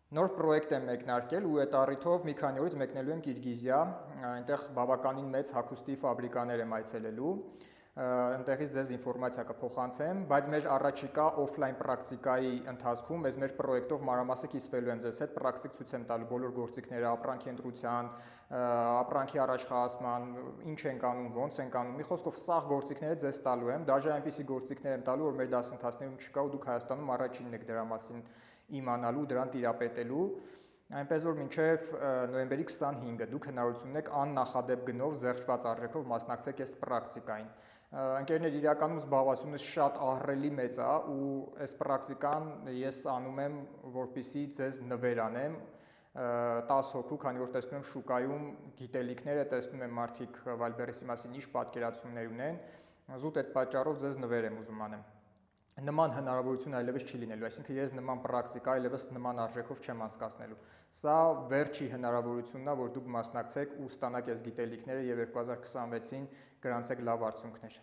Նոր պրոյեկտ եմ մեկնարկել ու այդ առիթով մի քանի օրից մեկնելու եմ Կիրգիզիա, այնտեղ բավականին մեծ հագուստի ֆաբրիկաներ եմ այցելելու, այնտեղից ձեզ ինֆորմացիա կփոխանցեմ, բայց մեր առաջիկա օֆլայն պրակտիկայի ընթացքում ես մեր պրոյեկտով մանրամասը կիսվելու եմ ձեզ հետ, պրակտիկ ցույց եմ տալու բոլոր գործիքները, ապրանքի ընտրության, ապրանքի առաջխաղացման, ինչ ենք անում, ոնց ենք անում, մի խոսքով սաղ գործիքները ձեզ տալու եմ, դաժե այնպիսի գործիքներ եմ տալու, որ մեր դասընթացներում չկա ու դուք Հայաստանում առաջինն եք դրա մասին իմանալու, դրան տիրապետելու, այնպես որ մինչև նոյեմբերի 25-ը դուք հնարավորություն ունեք աննախադեպ գնով զեղչված արժեքով մասնակցեք այս պրակտիկային։ Ընկերներ, իրականում զբաղվածությունս շատ ահռելի մեծ է ու այս պրակտիկան ես անում եմ, որպեսզի ձեզ նվեր անեմ 10 հոգու, քանի որ տեսնում եմ շուկայում գիտելիքները, տեսնում եմ մարդիկ Վալբերեսի մասին ինչ պատկերացումներ ունեն, զուտ այդ պատճառով ձեզ նվեր եմ ուզում անեմ։ Նման հնարավորություն այլևս չի լինելու, այսինքն ես նման պրակտիկա այլևս նման արժեքով չեմ անցկացնելու։ Սա վերջի հնարավորությունն է, որ դուք մասնակցեք ու ստանաք այս գիտելիքները եւ 2026-ին գրանցեք լավ արդյունքներ։